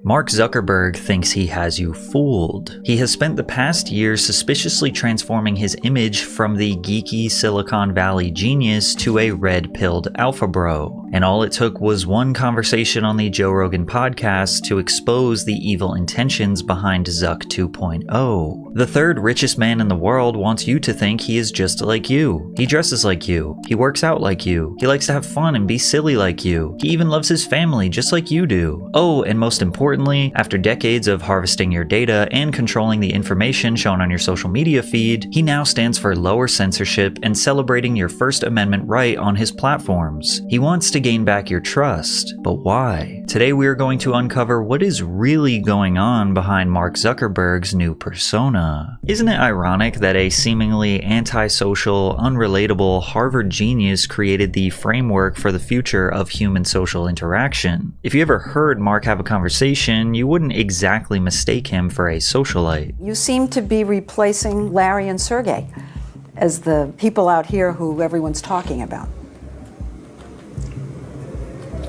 Mark Zuckerberg thinks he has you fooled. He has spent the past year suspiciously transforming his image from the geeky Silicon Valley genius to a red-pilled alpha bro. And all it took was one conversation on the Joe Rogan podcast to expose the evil intentions behind Zuck 2.0. The third richest man in the world wants you to think he is just like you. He dresses like you. He works out like you. He likes to have fun and be silly like you. He even loves his family just like you do. Oh, and most importantly, after decades of harvesting your data and controlling the information shown on your social media feed, he now stands for lower censorship and celebrating your First Amendment right on his platforms. He wants to gain back your trust, but why? Today we are going to uncover what is really going on behind Mark Zuckerberg's new persona. Isn't it ironic that a seemingly antisocial, unrelatable Harvard genius created the framework for the future of human social interaction? If you ever heard Mark have a conversation, you wouldn't exactly mistake him for a socialite. You seem to be replacing Larry and Sergey as the people out here who everyone's talking about.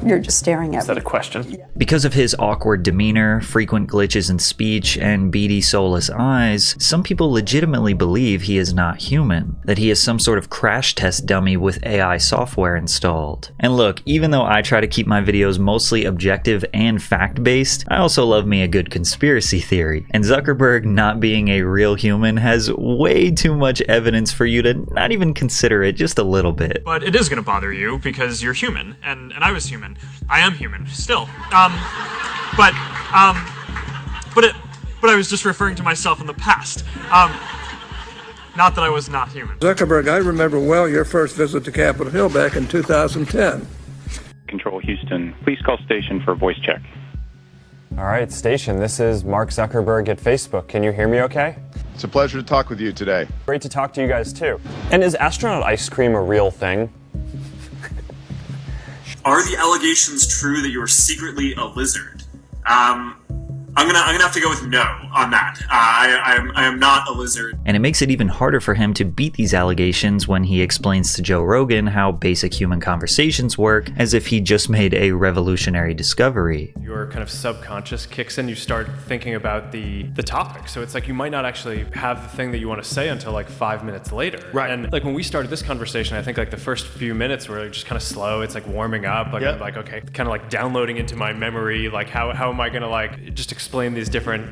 You're just staring at me. Is that a question? Yeah. Because of his awkward demeanor, frequent glitches in speech, and beady, soulless eyes, some people legitimately believe he is not human, that he is some sort of crash test dummy with AI software installed. And look, even though I try to keep my videos mostly objective and fact-based, I also love me a good conspiracy theory. And Zuckerberg not being a real human has way too much evidence for you to not even consider it just a little bit. But it is going to bother you because you're human, and I was human. I am human, still. But I was just referring to myself in the past. Not that I was not human. Zuckerberg, I remember well your first visit to Capitol Hill back in 2010. Control Houston, please call station for a voice check. All right, station, this is Mark Zuckerberg at Facebook. Can you hear me okay? It's a pleasure to talk with you today. Great to talk to you guys too. And is astronaut ice cream a real thing? Are the allegations true that you are secretly a lizard? I'm gonna have to go with no on that. I am not a lizard. And it makes it even harder for him to beat these allegations when he explains to Joe Rogan how basic human conversations work, as if he just made a revolutionary discovery. Your kind of subconscious kicks in, you start thinking about the topic. So it's like you might not actually have the thing that you want to say until like 5 minutes later. Right. And like when we started this conversation, I think like the first few minutes were just kind of slow. It's like warming up. Like, I'm like, okay, kind of like downloading into my memory, like how am I gonna like just explain these different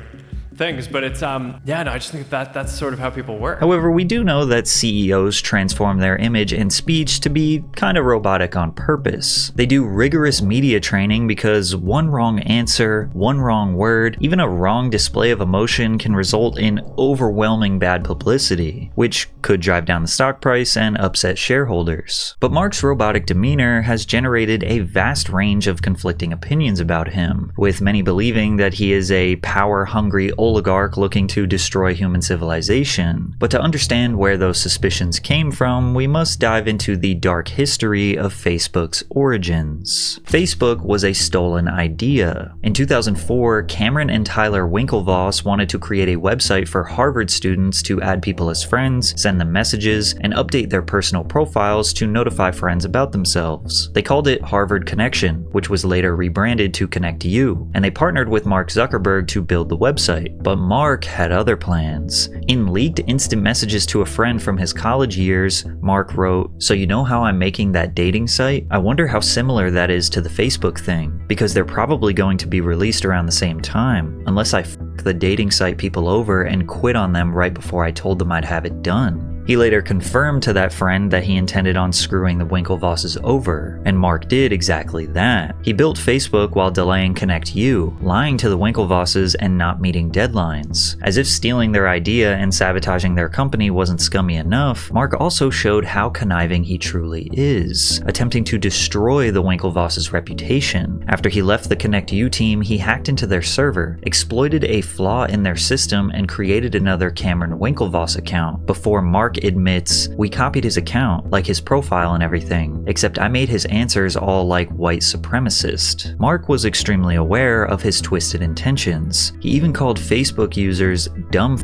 things, but it's I just think that's sort of how people work. However, we do know that CEOs transform their image and speech to be kind of robotic on purpose. They do rigorous media training because one wrong answer, one wrong word, even a wrong display of emotion can result in overwhelming bad publicity, which could drive down the stock price and upset shareholders. But Mark's robotic demeanor has generated a vast range of conflicting opinions about him, with many believing that he is a power-hungry oligarch looking to destroy human civilization. But to understand where those suspicions came from, we must dive into the dark history of Facebook's origins. Facebook was a stolen idea. In 2004, Cameron and Tyler Winklevoss wanted to create a website for Harvard students to add people as friends, send them messages, and update their personal profiles to notify friends about themselves. They called it Harvard Connection, which was later rebranded to Connect You, and they partnered with Mark Zuckerberg to build the website. But Mark had other plans. In leaked instant messages to a friend from his college years, Mark wrote, "So you know how I'm making that dating site? I wonder how similar that is to the Facebook thing, because they're probably going to be released around the same time, unless I f*** the dating site people over and quit on them right before I told them I'd have it done." He later confirmed to that friend that he intended on screwing the Winklevosses over, and Mark did exactly that. He built Facebook while delaying Connect You, lying to the Winklevosses and not meeting deadlines. As if stealing their idea and sabotaging their company wasn't scummy enough, Mark also showed how conniving he truly is, attempting to destroy the Winklevosses' reputation. After he left the Connect You team, he hacked into their server, exploited a flaw in their system, and created another Cameron Winklevoss account, before Mark admits, "We copied his account, like his profile and everything, except I made his answers all like white supremacist." Mark was extremely aware of his twisted intentions. He even called Facebook users dumb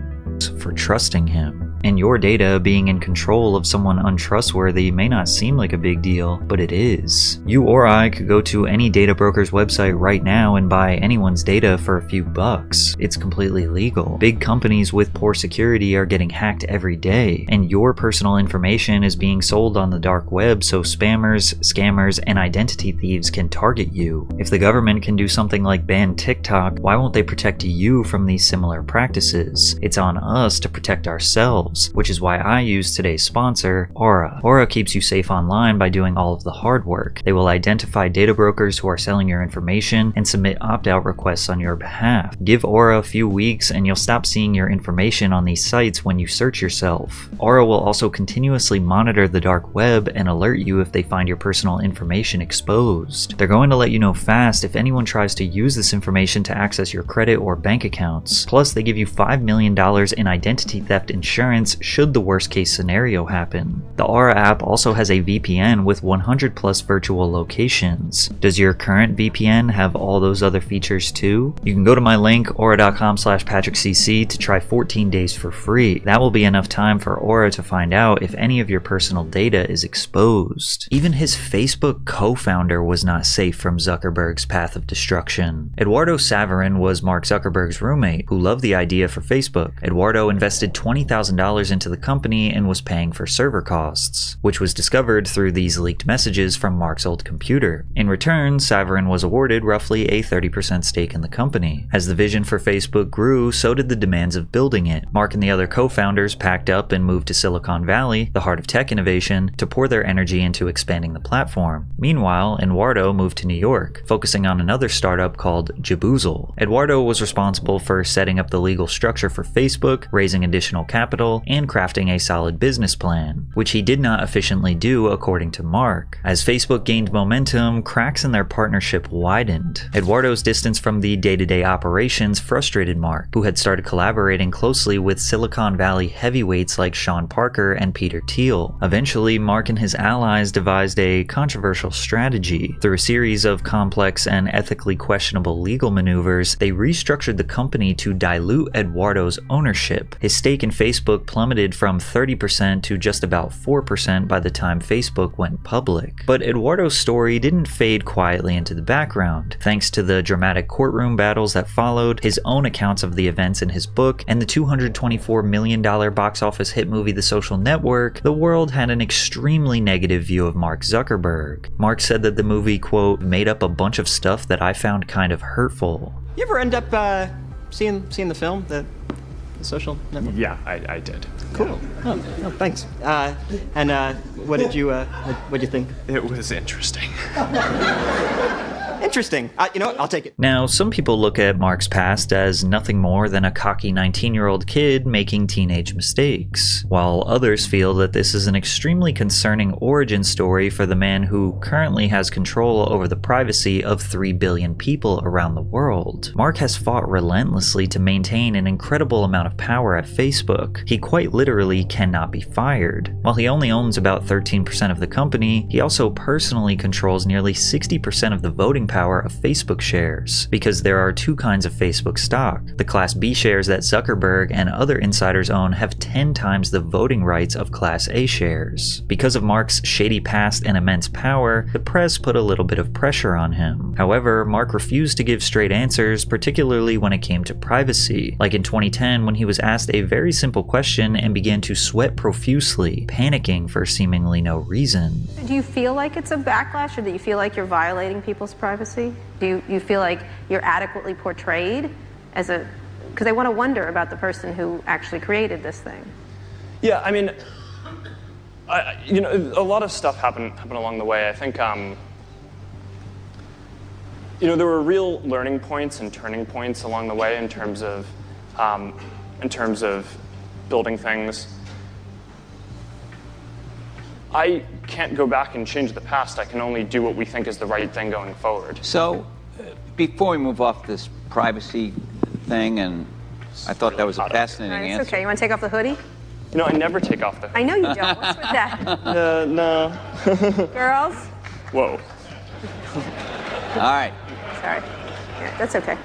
for trusting him. And your data being in control of someone untrustworthy may not seem like a big deal, but it is. You or I could go to any data broker's website right now and buy anyone's data for a few bucks. It's completely legal. Big companies with poor security are getting hacked every day, and your personal information is being sold on the dark web so spammers, scammers, and identity thieves can target you. If the government can do something like ban TikTok, why won't they protect you from these similar practices? It's on us to protect ourselves, which is why I use today's sponsor, Aura. Aura keeps you safe online by doing all of the hard work. They will identify data brokers who are selling your information and submit opt-out requests on your behalf. Give Aura a few weeks and you'll stop seeing your information on these sites when you search yourself. Aura will also continuously monitor the dark web and alert you if they find your personal information exposed. They're going to let you know fast if anyone tries to use this information to access your credit or bank accounts. Plus, they give you $5 million in identity theft insurance should the worst case scenario happen. The Aura app also has a VPN with 100 plus virtual locations. Does your current VPN have all those other features too? You can go to my link, aura.com/PatrickCC, to try 14 days for free. That will be enough time for Aura to find out if any of your personal data is exposed. Even his Facebook co-founder was not safe from Zuckerberg's path of destruction. Eduardo Saverin was Mark Zuckerberg's roommate, who loved the idea for Facebook. Eduardo invested $20,000 into the company and was paying for server costs, which was discovered through these leaked messages from Mark's old computer. In return, Saverin was awarded roughly a 30% stake in the company. As the vision for Facebook grew, so did the demands of building it. Mark and the other co-founders packed up and moved to Silicon Valley, the heart of tech innovation, to pour their energy into expanding the platform. Meanwhile, Eduardo moved to New York, focusing on another startup called Jaboozle. Eduardo was responsible for setting up the legal structure for Facebook, raising additional capital, and crafting a solid business plan, which he did not efficiently do according to Mark. As Facebook gained momentum, cracks in their partnership widened. Eduardo's distance from the day-to-day operations frustrated Mark, who had started collaborating closely with Silicon Valley heavyweights like Sean Parker and Peter Thiel. Eventually, Mark and his allies devised a controversial strategy. Through a series of complex and ethically questionable legal maneuvers, they restructured the company to dilute Eduardo's ownership. His stake in Facebook plummeted from 30% to just about 4% by the time Facebook went public. But Eduardo's story didn't fade quietly into the background. Thanks to the dramatic courtroom battles that followed, his own accounts of the events in his book, and the $224 million box office hit movie The Social Network, the world had an extremely negative view of Mark Zuckerberg. Mark said that the movie, quote, made up a bunch of stuff that I found kind of hurtful. You ever end up seeing the film, the Social Network? Yeah, I did. Cool. Yeah. Oh, thanks. What did you think? It was interesting. Interesting. You know what? I'll take it. Now, some people look at Mark's past as nothing more than a cocky 19-year-old kid making teenage mistakes, while others feel that this is an extremely concerning origin story for the man who currently has control over the privacy of 3 billion people around the world. Mark has fought relentlessly to maintain an incredible amount of power at Facebook. He quite literally cannot be fired. While he only owns about 13% of the company, he also personally controls nearly 60% of the voting power of Facebook shares, because there are two kinds of Facebook stock. The Class B shares that Zuckerberg and other insiders own have 10 times the voting rights of Class A shares. Because of Mark's shady past and immense power, the press put a little bit of pressure on him. However, Mark refused to give straight answers, particularly when it came to privacy, like in 2010 when he was asked a very simple question and began to sweat profusely, panicking for seemingly no reason. Do you feel like it's a backlash, or do you feel like you're violating people's privacy? Do you feel like you're adequately portrayed as a... Because I want to wonder about the person who actually created this thing. Yeah, I mean, a lot of stuff happened along the way. I think, there were real learning points and turning points along the way in terms of building things. I can't go back and change the past. I can only do what we think is the right thing going forward. So, before we move off this privacy thing, and I thought that was a fascinating answer. It's okay. You want to take off the hoodie? I never take off the hoodie. I know you don't. What's with that? No. Girls? Whoa. All right. Sorry. Yeah, that's okay.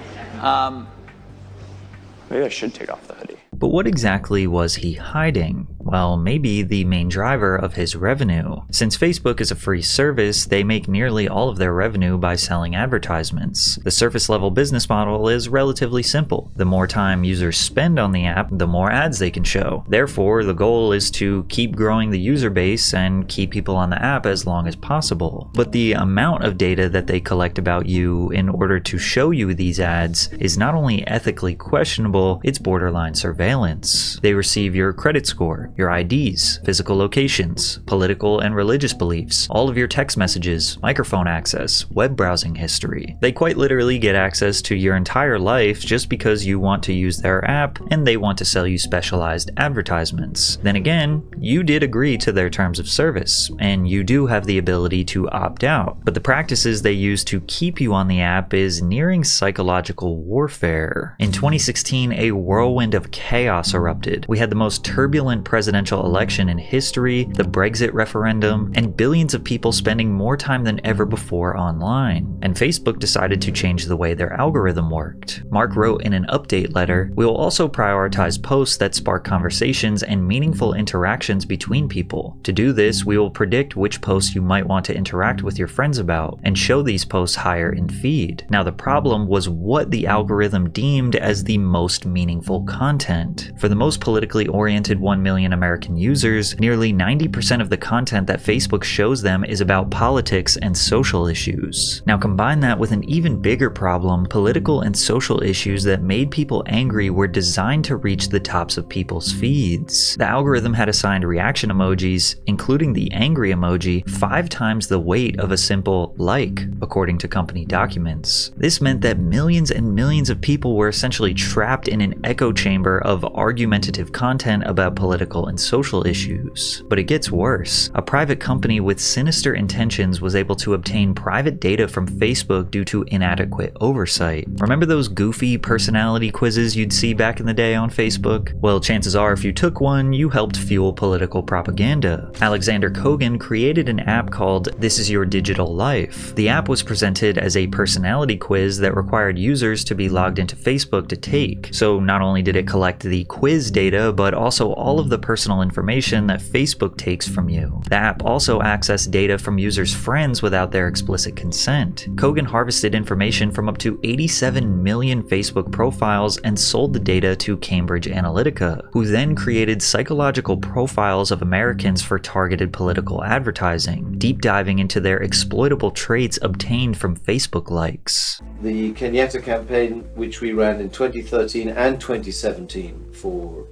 Maybe I should take off the hoodie. But what exactly was he hiding? Well, maybe the main driver of his revenue. Since Facebook is a free service, they make nearly all of their revenue by selling advertisements. The surface level business model is relatively simple. The more time users spend on the app, the more ads they can show. Therefore, the goal is to keep growing the user base and keep people on the app as long as possible. But the amount of data that they collect about you in order to show you these ads is not only ethically questionable, it's borderline surveillance. They receive your credit score, your IDs, physical locations, political and religious beliefs, all of your text messages, microphone access, web browsing history. They quite literally get access to your entire life just because you want to use their app and they want to sell you specialized advertisements. Then again, you did agree to their terms of service, and you do have the ability to opt out. But the practices they use to keep you on the app is nearing psychological warfare. In 2016, a whirlwind of chaos erupted. We had the most turbulent presidential election in history, the Brexit referendum, and billions of people spending more time than ever before online. And Facebook decided to change the way their algorithm worked. Mark wrote in an update letter, "We will also prioritize posts that spark conversations and meaningful interactions between people. To do this, we will predict which posts you might want to interact with your friends about, and show these posts higher in feed." Now the problem was what the algorithm deemed as the most meaningful content. For the most politically oriented 1 million American users, nearly 90% of the content that Facebook shows them is about politics and social issues. Now combine that with an even bigger problem, political and social issues that made people angry were designed to reach the tops of people's feeds. The algorithm had assigned reaction emojis, including the angry emoji, 5 times the weight of a simple like, according to company documents. This meant that millions and millions of people were essentially trapped in an echo chamber of argumentative content about political and social issues. But it gets worse. A private company with sinister intentions was able to obtain private data from Facebook due to inadequate oversight. Remember those goofy personality quizzes you'd see back in the day on Facebook? Well, chances are if you took one, you helped fuel political propaganda. Alexander Kogan created an app called This Is Your Digital Life. The app was presented as a personality quiz that required users to be logged into Facebook to take. So not only did it collect the quiz data, but also all of the personal information that Facebook takes from you. The app also accessed data from users' friends without their explicit consent. Kogan harvested information from up to 87 million Facebook profiles and sold the data to Cambridge Analytica, who then created psychological profiles of Americans for targeted political advertising, deep diving into their exploitable traits obtained from Facebook likes. The Kenyatta campaign, which we ran in 2013 and 2017 for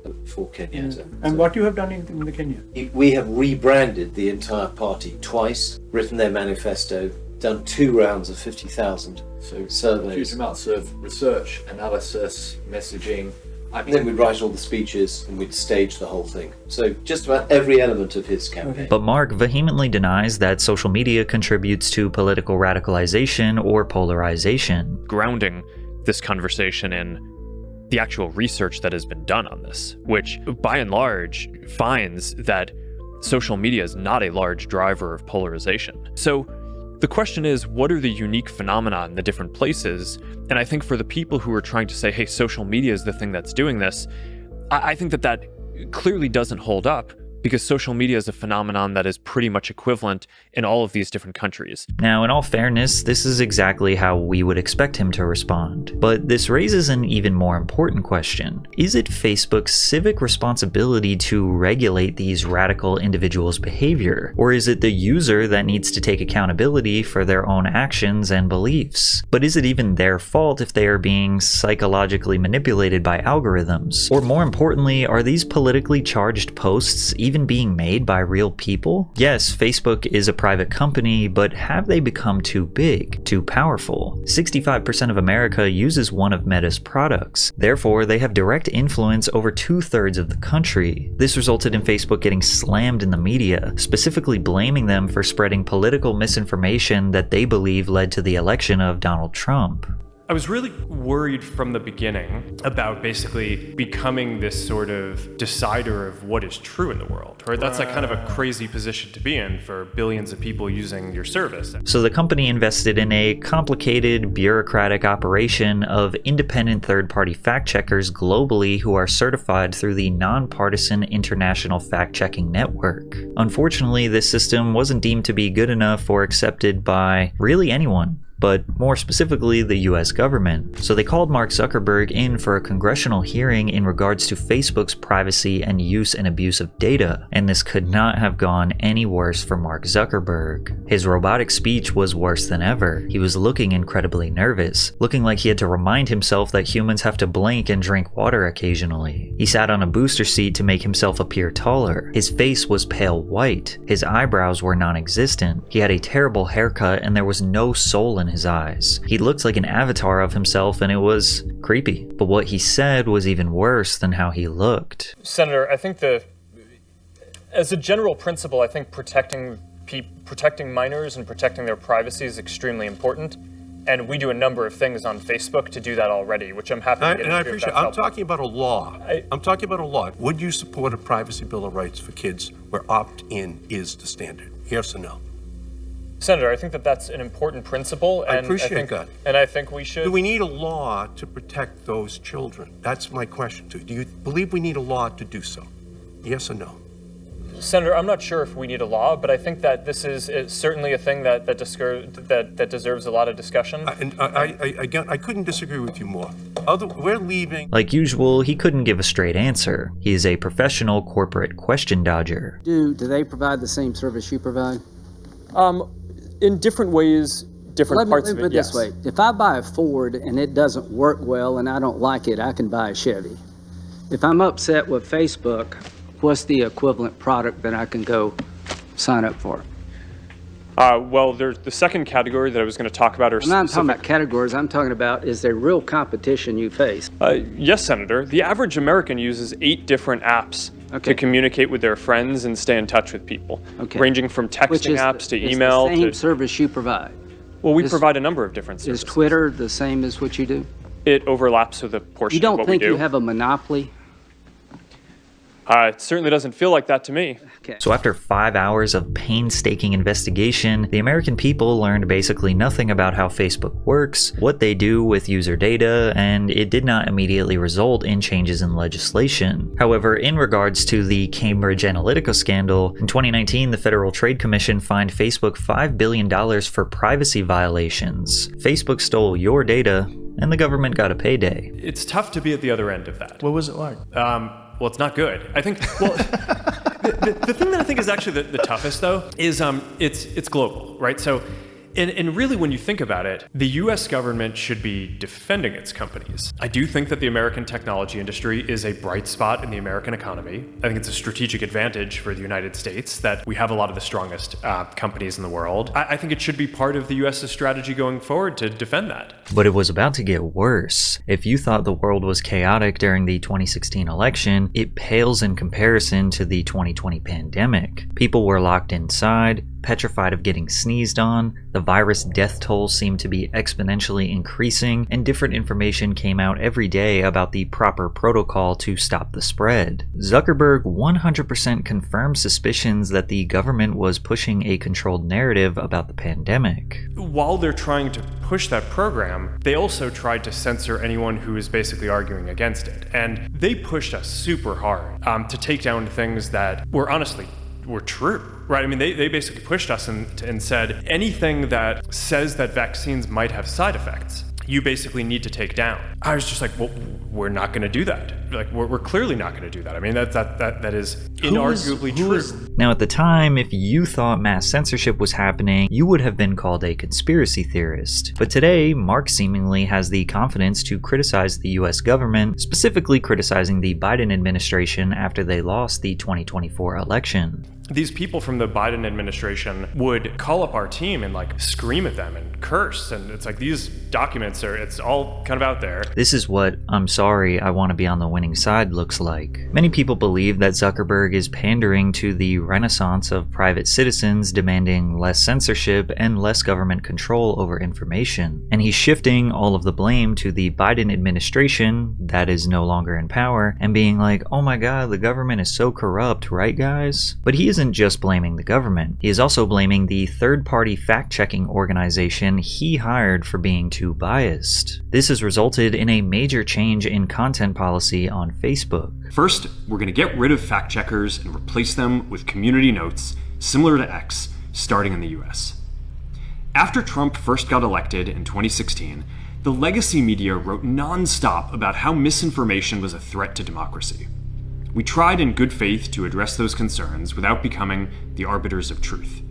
Kenyatta. And what you have done in the Kenya? We have rebranded the entire party twice, written their manifesto, done 2 rounds of 50,000 surveys. Huge amounts of research, analysis, messaging. And then we'd write all the speeches and we'd stage the whole thing. So just about every element of his campaign. But Mark vehemently denies that social media contributes to political radicalization or polarization. Grounding this conversation in the actual research that has been done on this, which by and large finds that social media is not a large driver of polarization. So the question is, what are the unique phenomena in the different places? And I think for the people who are trying to say, hey, social media is the thing that's doing this, I think that clearly doesn't hold up, because social media is a phenomenon that is pretty much equivalent in all of these different countries. Now, in all fairness, this is exactly how we would expect him to respond. But this raises an even more important question. Is it Facebook's civic responsibility to regulate these radical individuals' behavior? Or is it the user that needs to take accountability for their own actions and beliefs? But is it even their fault if they are being psychologically manipulated by algorithms? Or more importantly, are these politically charged posts even being made by real people? Yes, Facebook is a private company, but have they become too big, too powerful? 65% of America uses one of Meta's products. Therefore, they have direct influence over 2/3 of the country. This resulted in Facebook getting slammed in the media, specifically blaming them for spreading political misinformation that they believe led to the election of Donald Trump. I was really worried from the beginning about basically becoming this sort of decider of what is true in the world, right? That's like kind of a crazy position to be in for billions of people using your service. So the company invested in a complicated, bureaucratic operation of independent third-party fact-checkers globally who are certified through the Nonpartisan International Fact-Checking Network. Unfortunately, this system wasn't deemed to be good enough or accepted by really anyone, but more specifically the US government. So they called Mark Zuckerberg in for a congressional hearing in regards to Facebook's privacy and use and abuse of data, and this could not have gone any worse for Mark Zuckerberg. His robotic speech was worse than ever. He was looking incredibly nervous, looking like he had to remind himself that humans have to blink and drink water occasionally. He sat on a booster seat to make himself appear taller. His face was pale white. His eyebrows were non-existent. He had a terrible haircut and there was no soul in his eyes. He looked like an avatar of himself and it was creepy. But what he said was even worse than how he looked. Senator, I think as a general principle, I think protecting minors and protecting their privacy is extremely important. And we do a number of things on Facebook to do that already, which I'm happy to get into. And I appreciate it. I'm talking about a law. I'm talking about a law. Would you support a privacy bill of rights for kids where opt-in is the standard? Yes or no? Senator, I think that's an important principle. And I appreciate that. And I think we should. Do we need a law to protect those children? That's my question to you. Do you believe we need a law to do so? Yes or no? Senator, I'm not sure if we need a law, but I think that this is certainly a thing that deserves a lot of discussion. I couldn't disagree with you more. We're leaving. Like usual, he couldn't give a straight answer. He is a professional corporate question dodger. Do they provide the same service you provide? In different ways, different parts of it, yes. Let me put it this way. If I buy a Ford and it doesn't work well and I don't like it, I can buy a Chevy. If I'm upset with Facebook, what's the equivalent product that I can go sign up for? Well, there's the second category that I was going to talk about. I'm not talking about categories. I'm talking about, is there real competition you face? Yes, Senator. The average American uses 8 different apps to communicate with their friends and stay in touch with people, ranging from texting apps to email. Is the same service you provide? Well, we provide a number of different services. Is Twitter the same as what you do? It overlaps with a portion of what we do. You don't think you have a monopoly? It certainly doesn't feel like that to me. So after 5 hours of painstaking investigation, the American people learned basically nothing about how Facebook works, what they do with user data, and it did not immediately result in changes in legislation. However, in regards to the Cambridge Analytica scandal, in 2019 the Federal Trade Commission fined Facebook $5 billion for privacy violations. Facebook stole your data, and the government got a payday. It's tough to be at the other end of that. What was it like? Well, it's not good. I think, well, the thing that I think is actually the toughest, though, is it's global, right? So, and really, when you think about it, the U.S. government should be defending its companies. I do think that the American technology industry is a bright spot in the American economy. I think it's a strategic advantage for the United States that we have a lot of the strongest companies in the world. I think it should be part of the U.S.'s strategy going forward to defend that. But it was about to get worse. If you thought the world was chaotic during the 2016 election, it pales in comparison to the 2020 pandemic. People were locked inside, petrified of getting sneezed on, the virus death toll seemed to be exponentially increasing, and different information came out every day about the proper protocol to stop the spread. Zuckerberg 100% confirmed suspicions that the government was pushing a controlled narrative about the pandemic. While they're trying to push that program, they also tried to censor anyone who is basically arguing against it. And they pushed us super hard to take down things that were true, right? I mean, they basically pushed us and said anything that says that vaccines might have side effects, you basically need to take down. I was just like, well, we're not going to do that. Like, we're clearly not going to do that. I mean, that is inarguably true. Now, at the time, if you thought mass censorship was happening, you would have been called a conspiracy theorist. But today, Mark seemingly has the confidence to criticize the US government, specifically criticizing the Biden administration after they lost the 2024 election. these people from the Biden administration would call up our team and like scream at them and curse. And it's like these documents it's all kind of out there. This is what "I'm sorry, I want to be on the winning side" looks like. Many people believe that Zuckerberg is pandering to the renaissance of private citizens demanding less censorship and less government control over information. And he's shifting all of the blame to the Biden administration that is no longer in power and being like, oh my god, the government is so corrupt, right guys? But he isn't just blaming the government. He is also blaming the third-party fact-checking organization he hired for being too biased. This has resulted in a major change in content policy on Facebook. First, we're going to get rid of fact checkers and replace them with community notes, similar to X, starting in the US. After Trump first got elected in 2016, the legacy media wrote non-stop about how misinformation was a threat to democracy. We tried in good faith to address those concerns without becoming the arbiters of truth.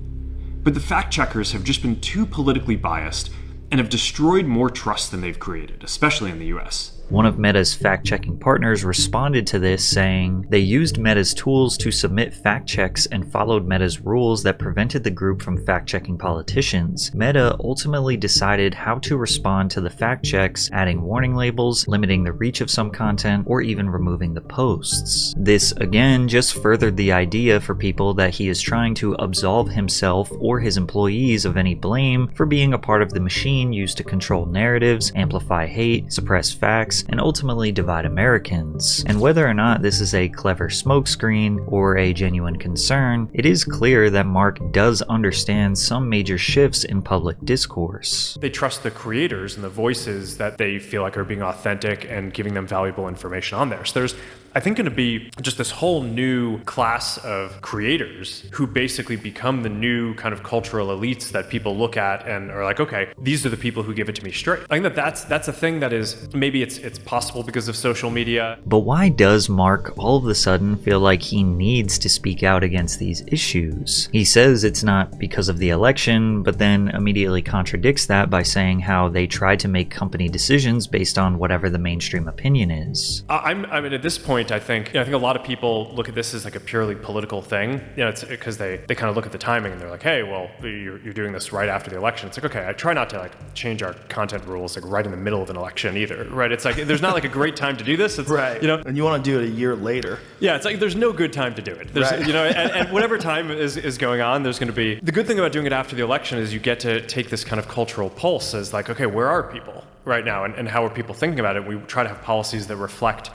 But the fact checkers have just been too politically biased and have destroyed more trust than they've created, especially in the US. One of Meta's fact-checking partners responded to this saying they used Meta's tools to submit fact checks and followed Meta's rules that prevented the group from fact-checking politicians. Meta ultimately decided how to respond to the fact checks, adding warning labels, limiting the reach of some content, or even removing the posts. This again just furthered the idea for people that he is trying to absolve himself or his employees of any blame for being a part of the machine used to control narratives, amplify hate, suppress facts, and ultimately divide Americans. And whether or not this is a clever smokescreen or a genuine concern, it is clear that Mark does understand some major shifts in public discourse. They trust the creators and the voices that they feel like are being authentic and giving them valuable information on there. So there's, I think, going to be just this whole new class of creators who basically become the new kind of cultural elites that people look at and are like, okay, these are the people who give it to me straight. I think that's a thing that is, maybe it's possible because of social media. But why does Mark all of a sudden feel like he needs to speak out against these issues? He says it's not because of the election, but then immediately contradicts that by saying how they try to make company decisions based on whatever the mainstream opinion is. I mean, at this point, I think a lot of people look at this as like a purely political thing. It's because they kind of look at the timing and they're like, hey, well, you're doing this right after the election. It's like, okay, I try not to like change our content rules like right in the middle of an election either, right? It's like there's not like a great time to do this. It's, right. And you want to do it a year later. Yeah, it's like there's no good time to do it. There's, right. And whatever time is going on, there's going to be. The good thing about doing it after the election is you get to take this kind of cultural pulse as like, okay, where are people right now and how are people thinking about it? We try to have policies that reflect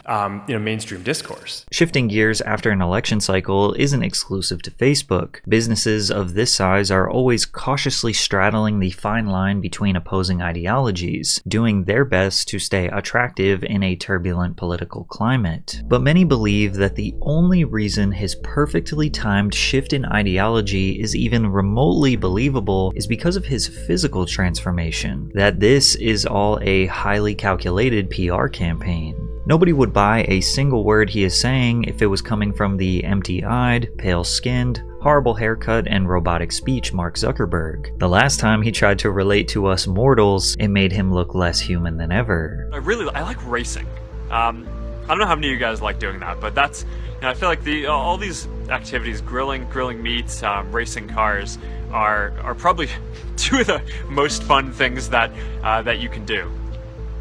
mainstream discourse. Shifting gears after an election cycle isn't exclusive to Facebook. Businesses of this size are always cautiously straddling the fine line between opposing ideologies, doing their best to stay attractive in a turbulent political climate. But many believe that the only reason his perfectly timed shift in ideology is even remotely believable is because of his physical transformation, that this is all a highly calculated PR campaign. Nobody would buy a single word he is saying if it was coming from the empty-eyed, pale-skinned, horrible haircut, and robotic speech Mark Zuckerberg. The last time he tried to relate to us mortals, it made him look less human than ever. I like racing. I don't know how many of you guys like doing that, but that's, I feel like all these activities, grilling meats, racing cars, are probably two of the most fun things that you can do.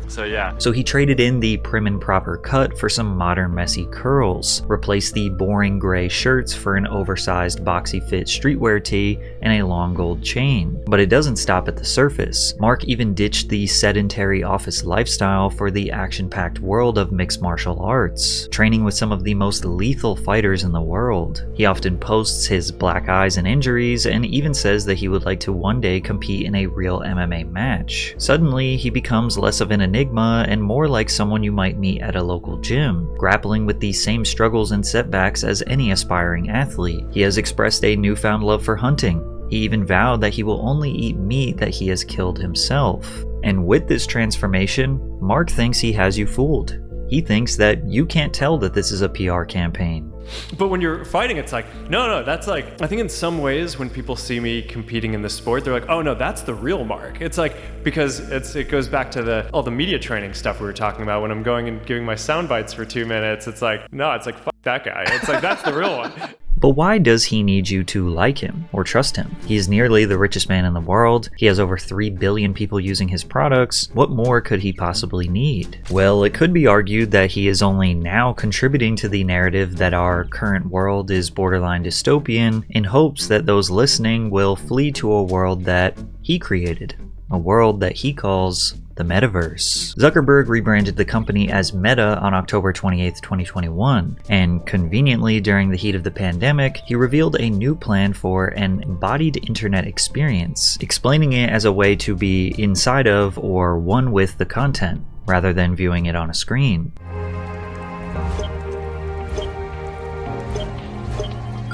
So yeah. So he traded in the prim and proper cut for some modern messy curls, replaced the boring gray shirts for an oversized boxy fit streetwear tee and a long gold chain. But it doesn't stop at the surface. Mark even ditched the sedentary office lifestyle for the action-packed world of mixed martial arts, training with some of the most lethal fighters in the world. He often posts his black eyes and injuries and even says that he would like to one day compete in a real MMA match. Suddenly, he becomes less of an enigma and more like someone you might meet at a local gym, grappling with the same struggles and setbacks as any aspiring athlete. He has expressed a newfound love for hunting. He even vowed that he will only eat meat that he has killed himself. And with this transformation, Mark thinks he has you fooled. He thinks that you can't tell that this is a PR campaign. But when you're fighting, it's like, no, that's like, I think in some ways when people see me competing in this sport, they're like, oh no, that's the real Mark. It's like, because it goes back to all the media training stuff we were talking about. When I'm going and giving my sound bites for 2 minutes, it's like, no, it's like, fuck that guy. It's like, that's the real one. But why does he need you to like him or trust him? He is nearly the richest man in the world. He has over 3 billion people using his products. What more could he possibly need? Well, it could be argued that he is only now contributing to the narrative that our current world is borderline dystopian in hopes that those listening will flee to a world that he created, a world that he calls the metaverse. Zuckerberg rebranded the company as Meta on October 28, 2021, and conveniently during the heat of the pandemic, he revealed a new plan for an embodied internet experience, explaining it as a way to be inside of or one with the content, rather than viewing it on a screen.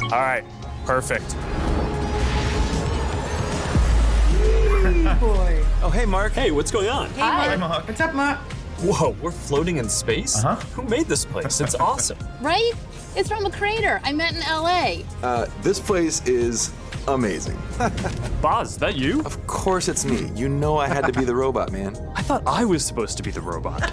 All right, perfect. Boy. Oh, hey, Mark. Hey, what's going on? Hey, Hi, Mark. What's up, Mark? Whoa, we're floating in space? Who made this place? It's awesome. Right? It's from a crater I met in LA. This place is amazing. Boz, is that you? Of course it's me. You know I had to be the robot, man. I thought I was supposed to be the robot.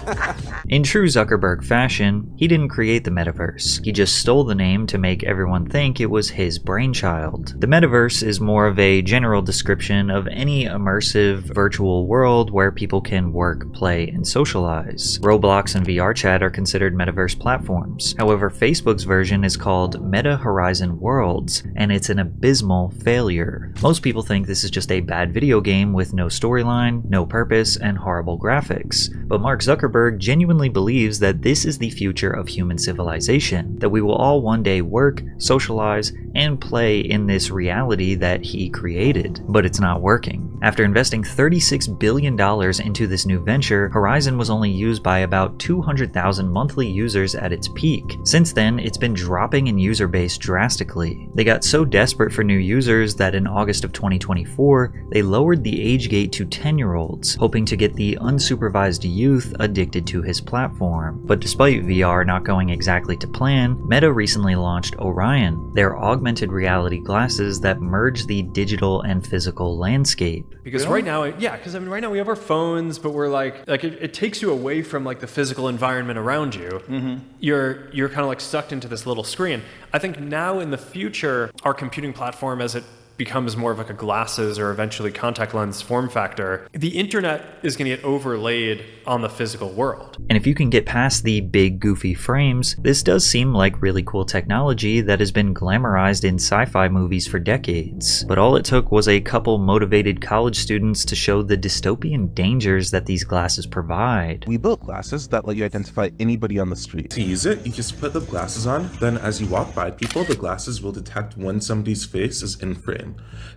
In true Zuckerberg fashion, he didn't create the metaverse. He just stole the name to make everyone think it was his brainchild. The metaverse is more of a general description of any immersive virtual world where people can work, play, and socialize. Roblox and VR Chat are considered metaverse platforms. However, Facebook's version is called Meta Horizon Worlds, and it's an abysmal failure. Most people think this is just a bad video game with no storyline, no purpose, and horrible graphics. But Mark Zuckerberg genuinely believes that this is the future of human civilization, that we will all one day work, socialize, and play in this reality that he created. But it's not working. After investing $36 billion into this new venture, Horizon was only used by about 200,000 monthly users at its peak. Since then, it's been dropping in user base drastically. They got so desperate for new users that in August of 2024, they lowered the age gate to 10-year-olds, hoping to get the unsupervised youth addicted to his platform. But despite VR not going exactly to plan, Meta recently launched Orion, their augmented reality glasses that merge the digital and physical landscape. Because right now, right now we have our phones, but we're it takes you away from like the physical environment around you. Mm-hmm. You're kind of like sucked into this little screen. I think now in the future, our computing platform, as it becomes more of like a glasses or eventually contact lens form factor, the internet is going to get overlaid on the physical world. And if you can get past the big goofy frames, this does seem like really cool technology that has been glamorized in sci-fi movies for decades. But all it took was a couple motivated college students to show the dystopian dangers that these glasses provide. We built glasses that let you identify anybody on the street. To use it, you just put the glasses on, then as you walk by people, the glasses will detect when somebody's face is in frame.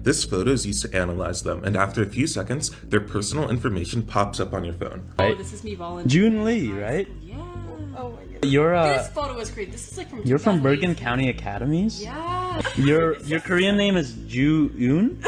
This photo is used to analyze them, and after a few seconds, their personal information pops up on your phone. Oh, this is me volunteering. June Lee, right? Yeah. Oh my god. You're This photo was great. This is like from You're from 2008. Bergen County Academies? Yeah. Your Korean name is Ju-Yoon?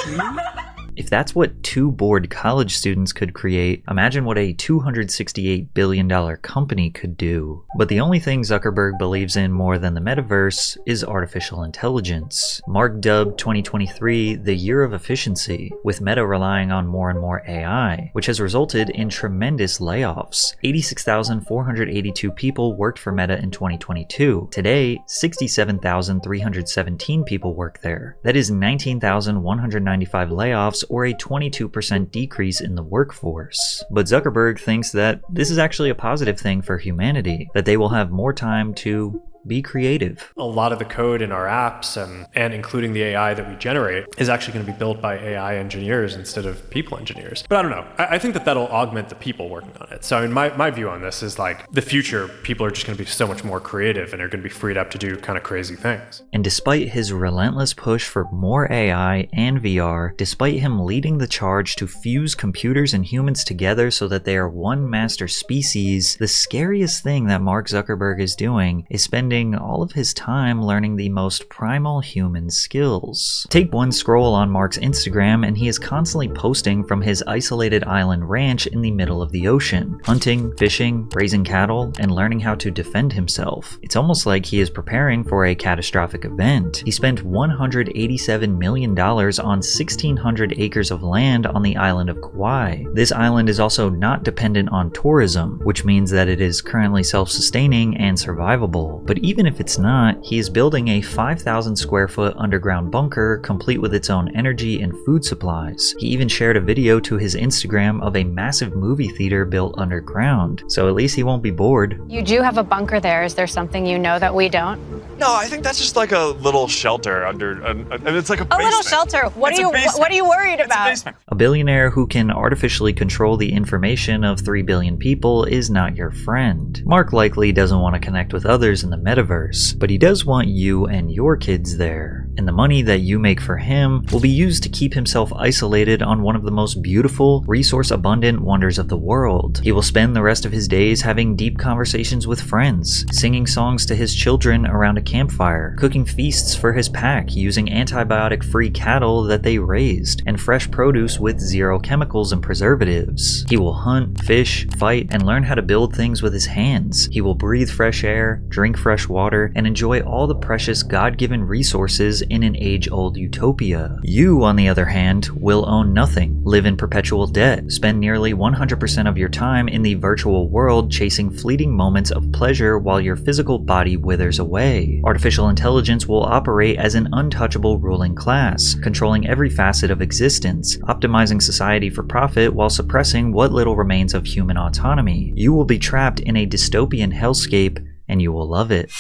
If that's what 2 bored college students could create, imagine what a $268 billion company could do. But the only thing Zuckerberg believes in more than the metaverse is artificial intelligence. Mark dubbed 2023 the year of efficiency, with Meta relying on more and more AI, which has resulted in tremendous layoffs. 86,482 people worked for Meta in 2022. Today, 67,317 people work there. That is 19,195 layoffs, or a 22% decrease in the workforce. But Zuckerberg thinks that this is actually a positive thing for humanity, that they will have more time to be creative. A lot of the code in our apps and including the AI that we generate is actually going to be built by AI engineers instead of people engineers. But I don't know. I think that that'll augment the people working on it. So I mean, my view on this is like the future, people are just going to be so much more creative and are going to be freed up to do kind of crazy things. And despite his relentless push for more AI and VR, despite him leading the charge to fuse computers and humans together so that they are one master species, the scariest thing that Mark Zuckerberg is doing is spending all of his time learning the most primal human skills. Take one scroll on Mark's Instagram and he is constantly posting from his isolated island ranch in the middle of the ocean, hunting, fishing, raising cattle, and learning how to defend himself. It's almost like he is preparing for a catastrophic event. He spent $187 million on 1,600 acres of land on the island of Kauai. This island is also not dependent on tourism, which means that it is currently self-sustaining and survivable. But But even if it's not, he is building a 5,000 square foot underground bunker complete with its own energy and food supplies. He even shared a video to his Instagram of a massive movie theater built underground, so at least he won't be bored. You do have a bunker there. Is there something you know that we don't? No, I think that's just like a little shelter under, and it's like a basement. A little shelter. What are you worried about? A billionaire who can artificially control the information of 3 billion people is not your friend. Mark likely doesn't want to connect with others in the metaverse, but he does want you and your kids there. And the money that you make for him will be used to keep himself isolated on one of the most beautiful, resource-abundant wonders of the world. He will spend the rest of his days having deep conversations with friends, singing songs to his children around a campfire, cooking feasts for his pack using antibiotic-free cattle that they raised, and fresh produce with 0 chemicals and preservatives. He will hunt, fish, fight, and learn how to build things with his hands. He will breathe fresh air, drink fresh water, and enjoy all the precious God-given resources in an age-old utopia. You, on the other hand, will own nothing, live in perpetual debt, spend nearly 100% of your time in the virtual world chasing fleeting moments of pleasure while your physical body withers away. Artificial intelligence will operate as an untouchable ruling class, controlling every facet of existence, optimizing society for profit while suppressing what little remains of human autonomy. You will be trapped in a dystopian hellscape, and you will love it.